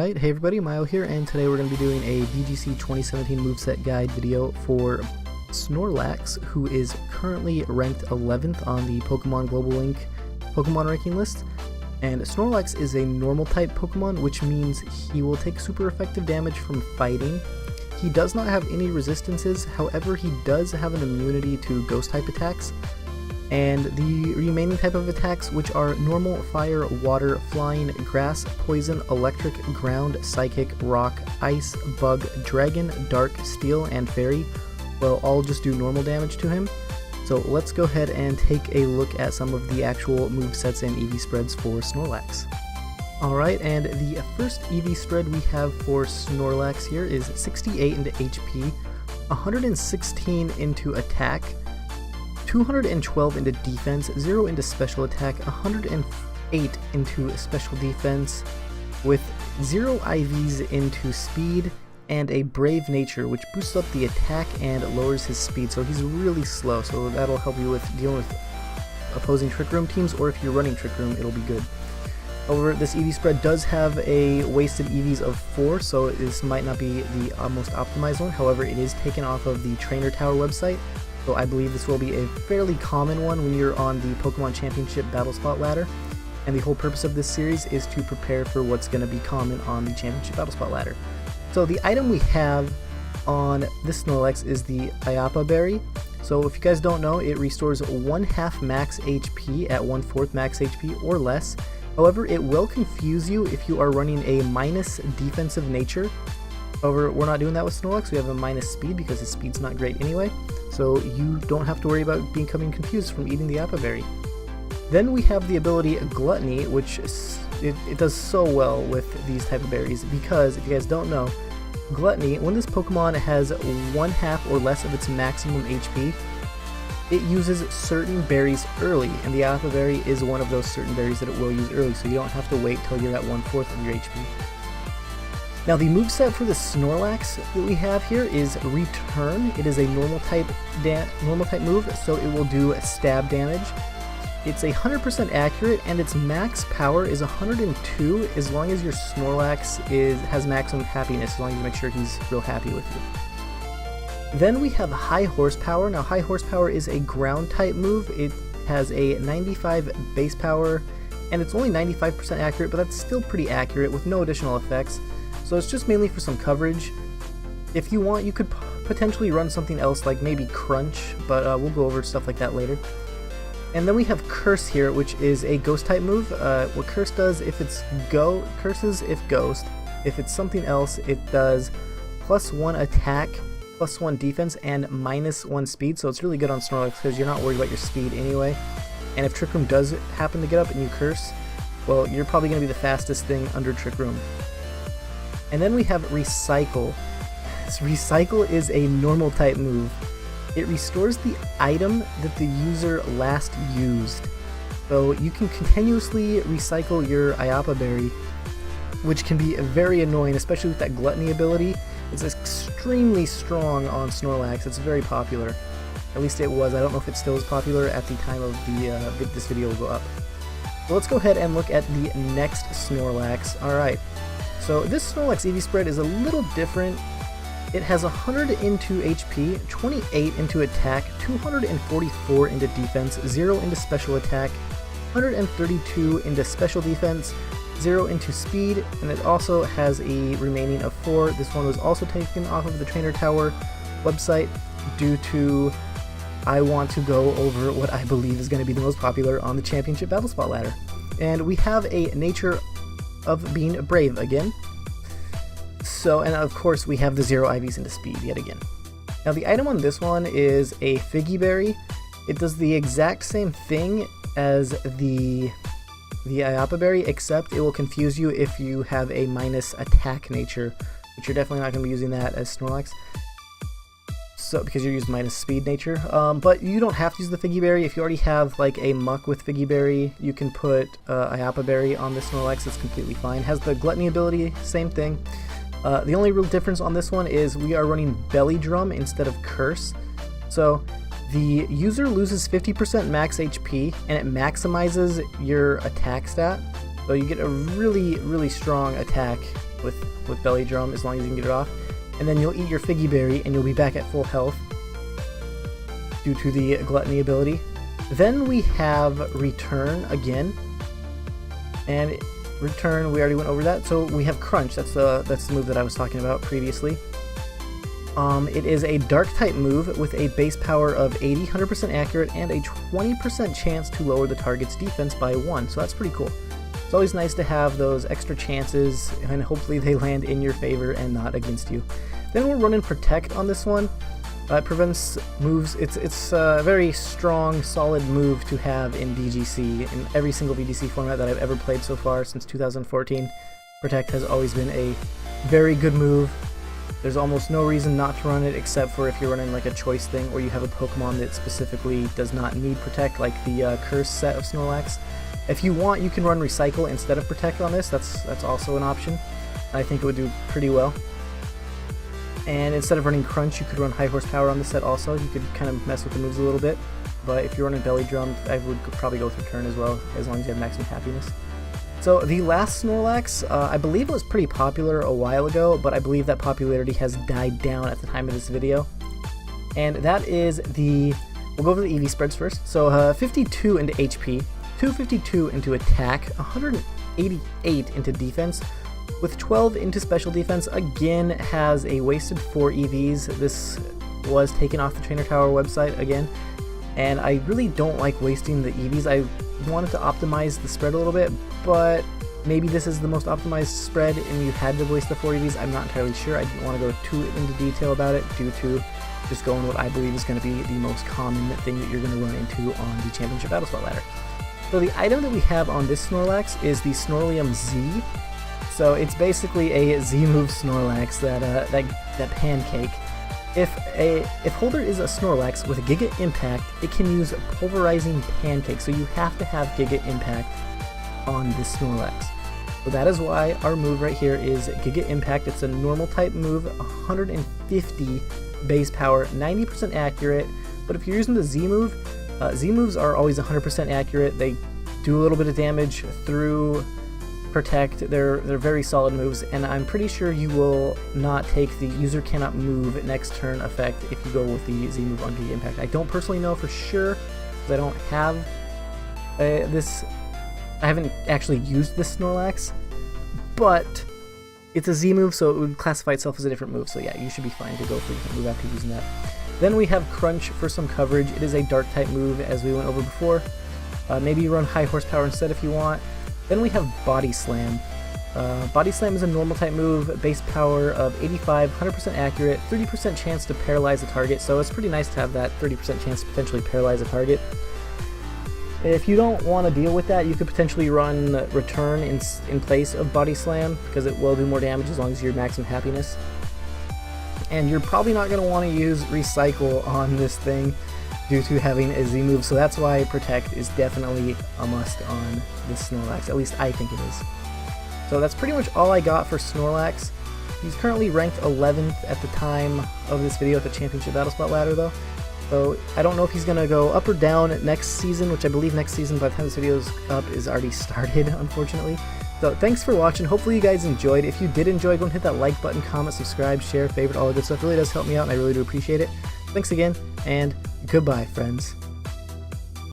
Alright, hey everybody, Myo here, and today we're going to be doing a VGC 2017 moveset guide video for Snorlax, who is currently ranked 11th on the Pokemon Global Link Pokemon ranking list. And Snorlax is a normal type Pokemon, which means he will take super effective damage from fighting. He does not have any resistances, however he does have an immunity to ghost type attacks. And the remaining type of attacks, which are normal, fire, water, flying, grass, poison, electric, ground, psychic, rock, ice, bug, dragon, dark, steel, and fairy, will all just do normal damage to him. So let's go ahead and take a look at some of the actual movesets and EV spreads for Snorlax. Alright, and the first EV spread we have for Snorlax here is 68 into HP, 116 into attack, 212 into defense, 0 into special attack, 108 into special defense, with 0 IVs into speed, and a brave nature, which boosts up the attack and lowers his speed, so he's really slow, so that'll help you with dealing with opposing Trick Room teams, or if you're running Trick Room, it'll be good. However, this EV spread does have a wasted EVs of 4, so this might not be the most optimized one. However, it is taken off of the Trainer Tower website, so I believe this will be a fairly common one when you're on the Pokemon Championship Battle Spot ladder. And the whole purpose of this series is to prepare for what's going to be common on the Championship Battle Spot ladder. So the item we have on this Snorlax is the Iapa Berry. So if you guys don't know, it restores 1/2 max HP at 1/4 max HP or less. However, it will confuse you if you are running a minus defensive nature. However, we're not doing that with Snorlax. We have a minus speed because his speed's not great anyway, so you don't have to worry about becoming confused from eating the Iapa Berry. Then we have the ability Gluttony, which it does so well with these type of berries because, if you guys don't know, Gluttony, when this Pokemon has 1/2 or less of its maximum HP, it uses certain berries early, and the Iapa Berry is one of those certain berries that it will use early, so you don't have to wait till you're at 1/4 of your HP. Now the moveset for the Snorlax that we have here is Return. It is a normal type move, so it will do stab damage. It's 100% accurate, and its max power is 102 as long as your Snorlax has maximum happiness, as long as you make sure he's real happy with you. Then we have High Horsepower. Now High Horsepower is a ground type move. It has a 95 base power, and it's only 95% accurate, but that's still pretty accurate with no additional effects. So it's just mainly for some coverage. If you want, you could potentially run something else like maybe Crunch, but we'll go over stuff like that later. And then we have Curse here, which is a ghost type move. What Curse does, if it's curses if ghost. If it's something else, it does +1 attack, +1 defense, and -1 speed. So it's really good on Snorlax because you're not worried about your speed anyway. And if Trick Room does happen to get up and you curse, well, you're probably going to be the fastest thing under Trick Room. And then we have Recycle. Recycle is a normal type move. It restores the item that the user last used. So you can continuously recycle your Iapa Berry, which can be very annoying, especially with that Gluttony ability. It's extremely strong on Snorlax. It's very popular. At least it was. I don't know if it still is popular at the time of this video will go up. So let's go ahead and look at the next Snorlax. Alright. So this Snorlax EV spread is a little different. It has 100 into HP, 28 into attack, 244 into defense, 0 into special attack, 132 into special defense, 0 into speed, and it also has a remaining of 4. This one was also taken off of the Trainer Tower website due to I want to go over what I believe is going to be the most popular on the Championship Battle Spot ladder. And we have a nature of being brave again. So, and of course we have the 0 IVs into speed yet again. Now the item on this one is a Figgy Berry. It does the exact same thing as the Iapa Berry, except it will confuse you if you have a minus attack nature, which you're definitely not going to be using that as Snorlax. So, because you're using minus speed nature, but you don't have to use the Figgy Berry. If you already have like a Muck with Figgy Berry, you can put Iapa Berry on this Snorlax. It's completely fine. Has the Gluttony ability, same thing. The only real difference on this one is we are running Belly Drum instead of Curse. So the user loses 50% max HP, and it maximizes your attack stat. So you get a really strong attack with Belly Drum as long as you can get it off. And then you'll eat your Figgy Berry and you'll be back at full health due to the Gluttony ability. Then we have Return again. And Return, we already went over that. So we have Crunch, that's the move that I was talking about previously. It is a Dark type move with a base power of 80, 100% accurate, and a 20% chance to lower the target's defense by 1, so that's pretty cool. It's always nice to have those extra chances, and hopefully they land in your favor and not against you. Then we're running Protect on this one. It prevents moves. It's a very strong, solid move to have in VGC. In every single VGC format that I've ever played so far since 2014, Protect has always been a very good move. There's almost no reason not to run it except for if you're running like a choice thing or you have a Pokemon that specifically does not need Protect, like the Curse set of Snorlax. If you want, you can run Recycle instead of Protect on this. That's also an option. I think it would do pretty well. And instead of running Crunch, you could run High Horsepower on this set also. You could kind of mess with the moves a little bit. But if you're running Belly Drum, I would probably go with Return as well, as long as you have Maximum Happiness. So the last Snorlax, I believe it was pretty popular a while ago, but I believe that popularity has died down at the time of this video. And that is the, we'll go over the EV spreads first. So 52 into HP, 252 into attack, 188 into defense, with 12 into special defense. Again, has a wasted 4 EVs. This was taken off the Trainer Tower website again, and I really don't like wasting the EVs. I wanted to optimize the spread a little bit, but maybe this is the most optimized spread and you had to waste the 4 EVs. I'm not entirely sure. I didn't want to go too into detail about it due to just going what I believe is going to be the most common thing that you're going to run into on the Championship Battle Spot ladder. So the item that we have on this Snorlax is the Snorlium-Z. So it's basically a Z-move Snorlax, that pancake. If Holder is a Snorlax with a Giga Impact, it can use Pulverizing Pancake, so you have to have Giga Impact on this Snorlax. So that is why our move right here is Giga Impact. It's a normal type move, 150 base power, 90% accurate, but if you're using the Z-move, Z-moves are always 100% accurate. They do a little bit of damage through Protect. They're very solid moves, and I'm pretty sure you will not take the user cannot move next turn effect if you go with the Z move on Giga Impact. I don't personally know for sure because I don't have this. I haven't actually used this Snorlax, but it's a Z move, so it would classify itself as a different move. So yeah, you should be fine to go for a different move after using that. Then we have Crunch for some coverage. It is a Dark type move, as we went over before. Maybe you run High Horsepower instead if you want. Then we have Body Slam. Body Slam is a normal type move, base power of 85, 100% accurate, 30% chance to paralyze a target, so it's pretty nice to have that 30% chance to potentially paralyze a target. If you don't want to deal with that, you could potentially run Return in place of Body Slam, because it will do more damage as long as you're maximum happiness. And you're probably not going to want to use Recycle on this thing due to having a Z move, so that's why Protect is definitely a must on this Snorlax, at least I think it is. So that's pretty much all I got for Snorlax. He's currently ranked 11th at the time of this video at the Championship Battle Spot ladder though, so I don't know if he's going to go up or down next season, which I believe next season by the time this video is up is already started, unfortunately. So thanks for watching, hopefully you guys enjoyed. If you did enjoy, go and hit that like button, comment, subscribe, share, favorite, all the good stuff. It really does help me out and I really do appreciate it. Thanks again, and goodbye, friends.